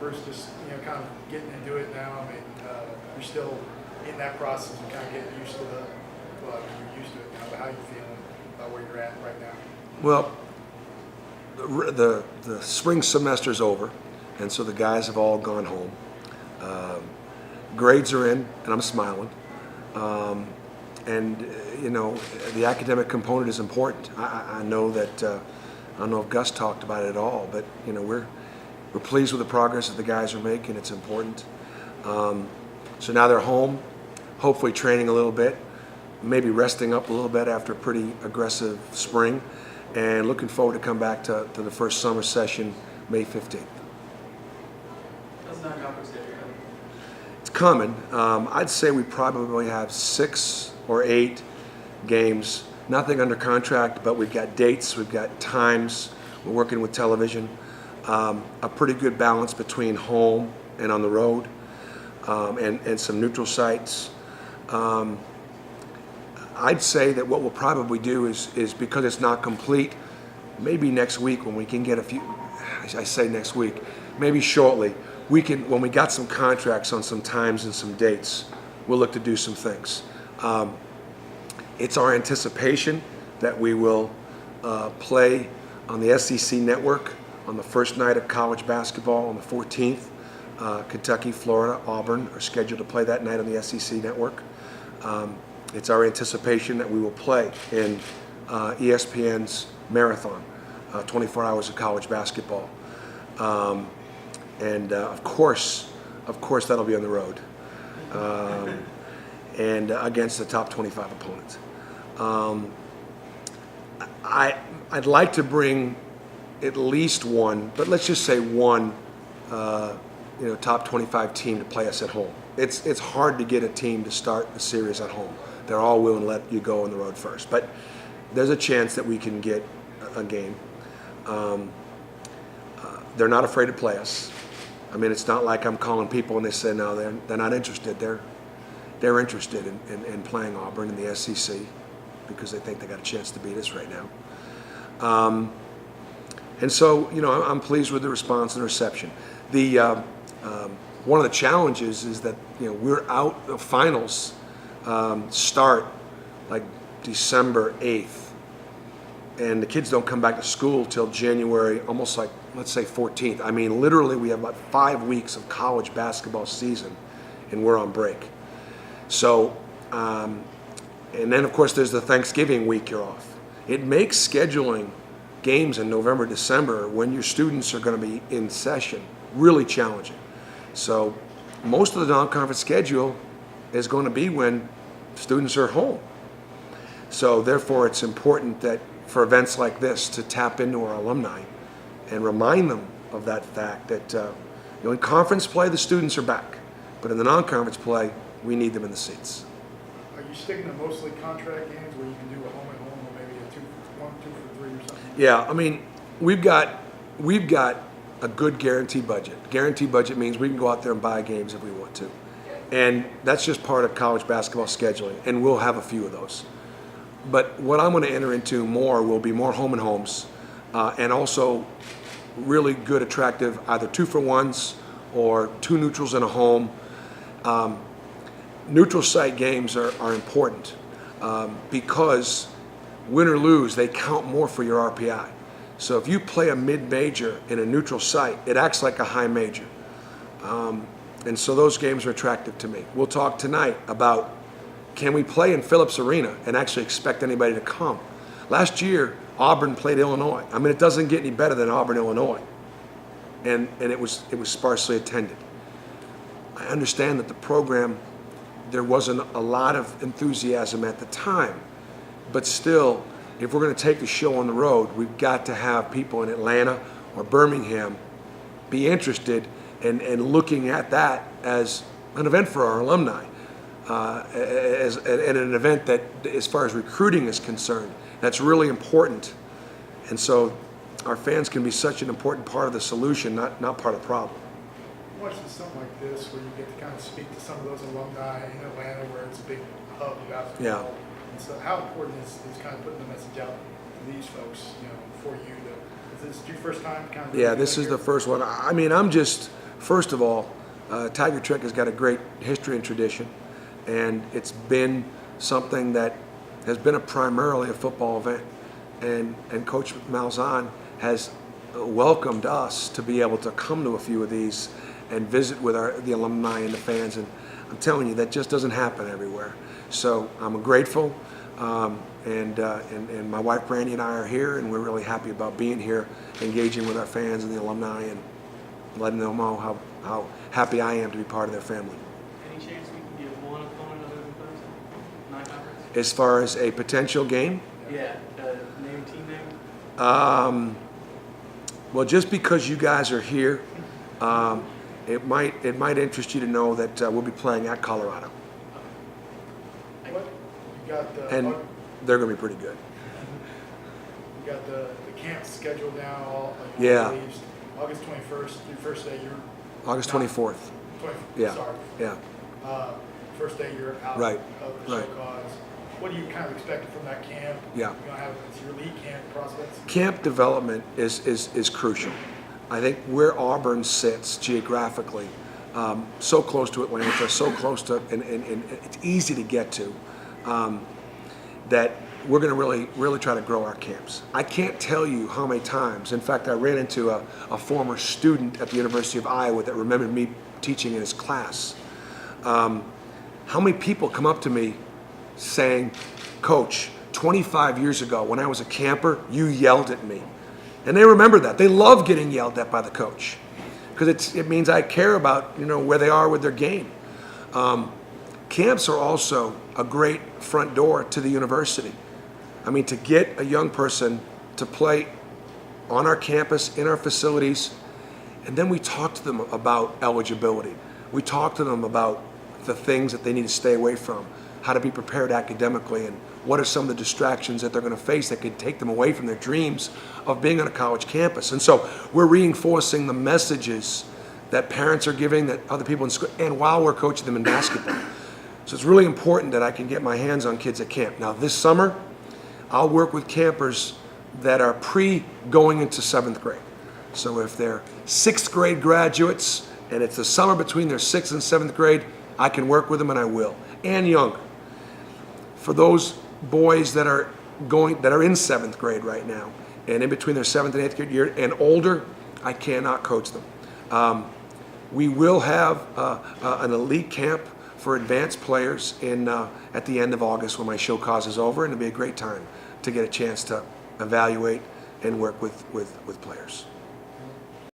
versus just kind of getting into it now? I mean, you're still in that process and kind of getting used to you're used to it now. But how are you feeling about where you're at right now? Well, the spring semester is over, and so the guys have all gone home. Grades are in, and I'm smiling. And the academic component is important. I know that I don't know if Gus talked about it at all, but we're pleased with the progress that the guys are making. It's important. So now they're home, hopefully training a little bit, maybe resting up a little bit after a pretty aggressive spring, and looking forward to come back to the first summer session May 15th. How's non-conference schedule? It's coming. I'd say we probably have 6 or 8 games. Nothing under contract, but we've got dates, we've got times. We're working with television. A pretty good balance between home and on the road, and some neutral sites. I'd say that what we'll probably do is because it's not complete, maybe next week when we can get a few, I say next week, maybe shortly, when we got some contracts on some times and some dates, we'll look to do some things. It's our anticipation that we will play on the SEC network on the first night of college basketball on the 14th. Kentucky, Florida, Auburn are scheduled to play that night on the SEC network. It's our anticipation that we will play in ESPN's Marathon, 24 hours of college basketball. And of course, that'll be on the road, and against the top 25 opponents. I'd like to bring at least one, but let's just say one, top 25 team to play us at home. It's hard to get a team to start a series at home. They're all willing to let you go on the road first, but there's a chance that we can get a game. They're not afraid to play us. I mean, it's not like I'm calling people and they say no, they're not interested. They're interested in playing Auburn in the SEC because they think they got a chance to beat us right now. And so, I'm pleased with the response and reception. One of the challenges is that we're out. The finals start like December 8th, and the kids don't come back to school till January, almost like, let's say 14th. I mean, literally, we have about 5 weeks of college basketball season, and we're on break. So, and then of course there's the Thanksgiving week you're off. It makes scheduling games in November, December, when your students are going to be in session, really challenging. So most of the non-conference schedule is going to be when students are home. So therefore it's important that for events like this to tap into our alumni and remind them of that fact that in conference play the students are back, but in the non-conference play we need them in the seats. Are you sticking to mostly contract games where you can do a home and home or maybe a 2 for 3 or something? Yeah, I mean, we've got a good guarantee budget. Guarantee budget means we can go out there and buy games if we want to. And that's just part of college basketball scheduling, and we'll have a few of those. But what I'm going to enter into more will be more home and homes, and also really good, attractive, either 2-for-1s or 2 neutrals and a home. Neutral site games are important because win or lose, they count more for your RPI. So if you play a mid-major in a neutral site, it acts like a high major. And so those games are attractive to me. We'll talk tonight about can we play in Phillips Arena and actually expect anybody to come. Last year, Auburn played Illinois. I mean, it doesn't get any better than Auburn, Illinois. And it was sparsely attended. I understand that the program, there wasn't a lot of enthusiasm at the time, but still, if we're going to take the show on the road, we've got to have people in Atlanta or Birmingham be interested and looking at that as an event for our alumni, as an event that, as far as recruiting is concerned, that's really important. And so our fans can be such an important part of the solution, not part of the problem. Watching something like this where you get to kind of speak to some of those alumni in Atlanta where it's a big hub of basketball. Yeah. And so how important is kind of putting the message out to these folks, for you to, is this your first time kind of? Yeah, this is the first one. I mean, I'm just, First of all, Tiger Trek has got a great history and tradition, and it's been something that has been primarily a football event. And Coach Malzahn has welcomed us to be able to come to a few of these and visit with the alumni and the fans. And I'm telling you, that just doesn't happen everywhere. So I'm grateful, and my wife Brandy and I are here, and we're really happy about being here, engaging with our fans and the alumni, and letting them know how happy I am to be part of their family. Any chance we can get one opponent other than Thursday? Non-conference? As far as a potential game, Yeah. Name, team name? well, just because you guys are here, it might interest you to know that we'll be playing at Colorado, What, you got the, and they're going to be pretty good. you got the camp scheduled now, all Yeah. leaves, August 21st, your first day you're. August 24th. 20, Yeah. Sorry. Yeah. First day you're out Right. of the Right. show cause. What do you kind of expect from that camp? Yeah. You're gonna have, it's your league camp prospects? Camp development is crucial. I think where Auburn sits geographically, so close to Atlanta, so close to, and it's easy to get to, that we're going to really try to grow our camps. I can't tell you how many times. In fact, I ran into a former student at the University of Iowa that remembered me teaching in his class. How many people come up to me saying, "Coach, 25 years ago when I was a camper, you yelled at me." And they remember that. They love getting yelled at by the coach because it means I care about where they are with their game. Camps are also a great front door to the university. I mean, to get a young person to play on our campus, in our facilities, and then we talk to them about eligibility. We talk to them about the things that they need to stay away from, how to be prepared academically, and what are some of the distractions that they're going to face that could take them away from their dreams of being on a college campus. And so we're reinforcing the messages that parents are giving, that other people in school, and while we're coaching them in basketball. So it's really important that I can get my hands on kids at camp. Now this summer, I'll work with campers that are going into 7th grade. So if they're 6th grade graduates and it's the summer between their 6th and 7th grade, I can work with them, and I will, and younger. For those boys that are in 7th grade right now, and in between their 7th and 8th grade year and older, I cannot coach them. We will have an elite camp for advanced players at the end of August when my show cause is over, and it'll be a great time to get a chance to evaluate and work with players.